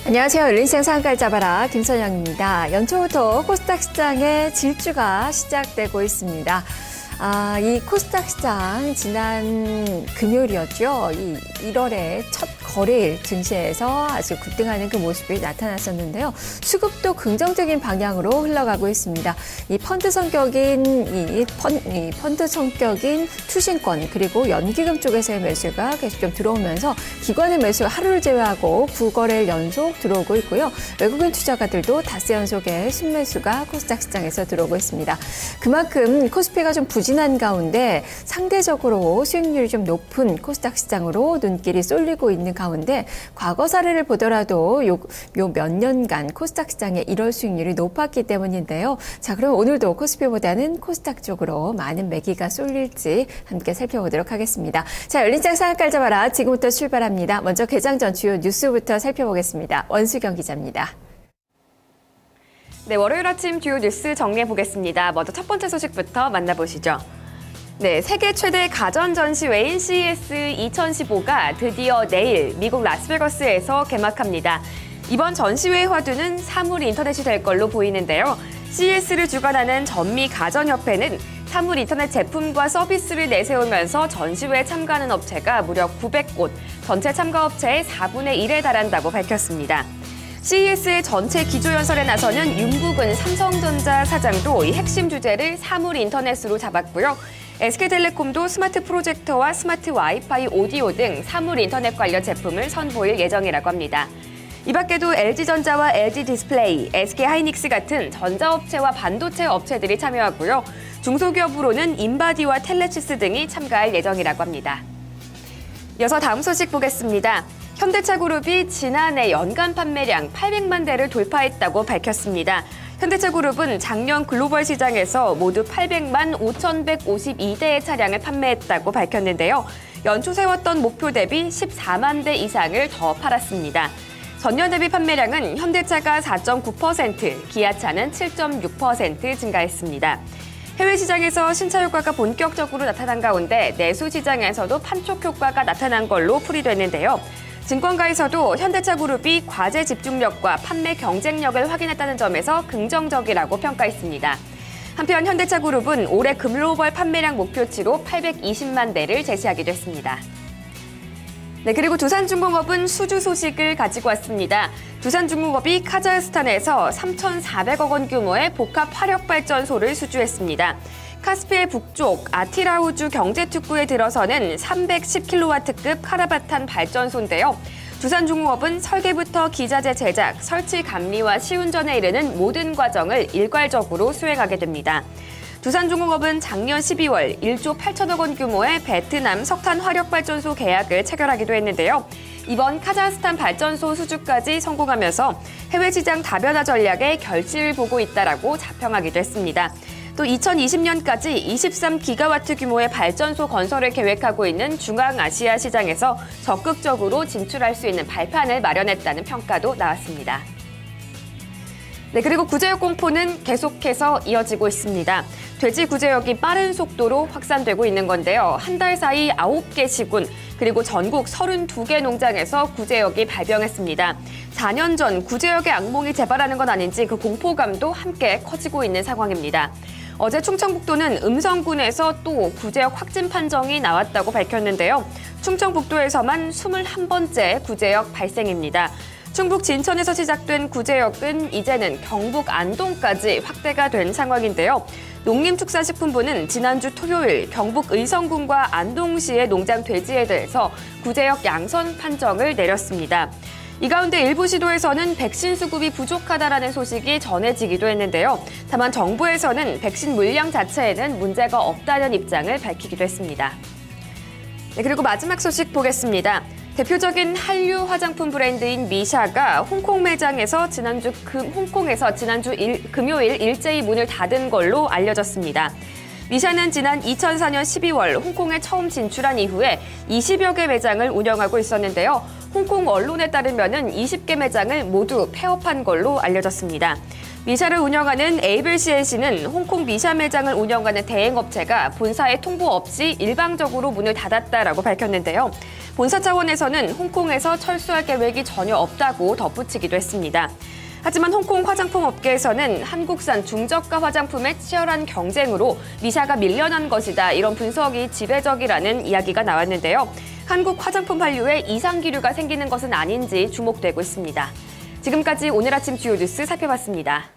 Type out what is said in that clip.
안녕하세요. 열린시장 상한가를 잡아라 김선영입니다. 연초부터 코스닥 시장의 질주가 시작되고 있습니다. 이 코스닥 시장 지난 금요일이었죠. 이 1월에 첫 거래일 증시에서 아주 급등하는 그 모습이 나타났었는데요. 수급도 긍정적인 방향으로 흘러가고 있습니다. 이 펀드 성격인 펀드 성격인 투신권 그리고 연기금 쪽에서의 매수가 계속 좀 들어오면서 기관의 매수가 하루를 제외하고 9거래일 연속 들어오고 있고요. 외국인 투자가들도 닷새 연속의 순매수가 코스닥 시장에서 들어오고 있습니다. 그만큼 코스피가 좀 부진한 가운데 상대적으로 수익률이 좀 높은 코스닥 시장으로 눈길이 쏠리고 있는 가운데 과거 사례를 보더라도 요 몇 년간 코스닥 시장의 1월 수익률이 높았기 때문인데요. 자, 그럼 오늘도 코스피보다는 코스닥 쪽으로 많은 매기가 쏠릴지 함께 살펴보도록 하겠습니다. 자, 열린시장 상한가를 잡아라. 지금부터 출발합니다. 먼저 개장 전 주요 뉴스부터 살펴보겠습니다. 원수경 기자입니다. 네, 월요일 아침 주요 뉴스 정리해 보겠습니다. 먼저 첫 번째 소식부터 만나보시죠. 네, 세계 최대 가전 전시회인 CES 2015가 드디어 내일 미국 라스베거스에서 개막합니다. 이번 전시회의 화두는 사물 인터넷이 될 걸로 보이는데요. CES를 주관하는 전미 가전협회는 사물 인터넷 제품과 서비스를 내세우면서 전시회에 참가하는 업체가 무려 900곳, 전체 참가 업체의 4분의 1에 달한다고 밝혔습니다. CES의 전체 기조연설에 나서는 윤국은 삼성전자 사장도 이 핵심 주제를 사물 인터넷으로 잡았고요. SK텔레콤도 스마트 프로젝터와 스마트 와이파이 오디오 등 사물 인터넷 관련 제품을 선보일 예정이라고 합니다. 이 밖에도 LG전자와 LG디스플레이, SK하이닉스 같은 전자업체와 반도체 업체들이 참여하고요. 중소기업으로는 인바디와 텔레시스 등이 참가할 예정이라고 합니다. 이어서 다음 소식 보겠습니다. 현대차 그룹이 지난해 연간 판매량 800만 대를 돌파했다고 밝혔습니다. 현대차 그룹은 작년 글로벌 시장에서 모두 800만 5,152대의 차량을 판매했다고 밝혔는데요. 연초 세웠던 목표 대비 14만 대 이상을 더 팔았습니다. 전년 대비 판매량은 현대차가 4.9%, 기아차는 7.6% 증가했습니다. 해외 시장에서 신차 효과가 본격적으로 나타난 가운데 내수 시장에서도 판촉 효과가 나타난 걸로 풀이됐는데요. 증권가에서도 현대차 그룹이 과제 집중력과 판매 경쟁력을 확인했다는 점에서 긍정적이라고 평가했습니다. 한편 현대차 그룹은 올해 글로벌 판매량 목표치로 820만 대를 제시하기도 했습니다. 네, 그리고 두산중공업은 수주 소식을 가지고 왔습니다. 두산중공업이 카자흐스탄에서 3,400억 원 규모의 복합 화력발전소를 수주했습니다. 카스피의 북쪽 아티라우주 경제특구에 들어서는 310kW급 카라바탄 발전소인데요. 두산중공업은 설계부터 기자재 제작, 설치 감리와 시운전에 이르는 모든 과정을 일괄적으로 수행하게 됩니다. 두산중공업은 작년 12월 1조 8천억 원 규모의 베트남 석탄 화력발전소 계약을 체결하기도 했는데요. 이번 카자흐스탄 발전소 수주까지 성공하면서 해외 시장 다변화 전략에 결실을 보고 있다라고 자평하기도 했습니다. 또 2020년까지 23기가와트 규모의 발전소 건설을 계획하고 있는 중앙아시아 시장에서 적극적으로 진출할 수 있는 발판을 마련했다는 평가도 나왔습니다. 네, 그리고 구제역 공포는 계속해서 이어지고 있습니다. 돼지 구제역이 빠른 속도로 확산되고 있는 건데요. 한 달 사이 9개 시군, 그리고 전국 32개 농장에서 구제역이 발병했습니다. 4년 전 구제역의 악몽이 재발하는 건 아닌지 그 공포감도 함께 커지고 있는 상황입니다. 어제 충청북도는 음성군에서 또 구제역 확진 판정이 나왔다고 밝혔는데요. 충청북도에서만 21번째 구제역 발생입니다. 충북 진천에서 시작된 구제역은 이제는 경북 안동까지 확대가 된 상황인데요. 농림축산식품부는 지난주 토요일 경북 의성군과 안동시의 농장 돼지에 대해서 구제역 양선 판정을 내렸습니다. 이 가운데 일부 시도에서는 백신 수급이 부족하다라는 소식이 전해지기도 했는데요. 다만 정부에서는 백신 물량 자체에는 문제가 없다는 입장을 밝히기도 했습니다. 네, 그리고 마지막 소식 보겠습니다. 대표적인 한류 화장품 브랜드인 미샤가 홍콩 매장에서 지난주 금요일 일제히 문을 닫은 걸로 알려졌습니다. 미샤는 지난 2004년 12월 홍콩에 처음 진출한 이후에 20여 개 매장을 운영하고 있었는데요. 홍콩 언론에 따르면 20개 매장을 모두 폐업한 걸로 알려졌습니다. 미샤를 운영하는 ABCNC는 홍콩 미샤 매장을 운영하는 대행업체가 본사에 통보 없이 일방적으로 문을 닫았다라고 밝혔는데요. 본사 차원에서는 홍콩에서 철수할 계획이 전혀 없다고 덧붙이기도 했습니다. 하지만 홍콩 화장품 업계에서는 한국산 중저가 화장품의 치열한 경쟁으로 미샤가 밀려난 것이다. 이런 분석이 지배적이라는 이야기가 나왔는데요. 한국 화장품 한류에 이상 기류가 생기는 것은 아닌지 주목되고 있습니다. 지금까지 오늘 아침 주요 뉴스 살펴봤습니다.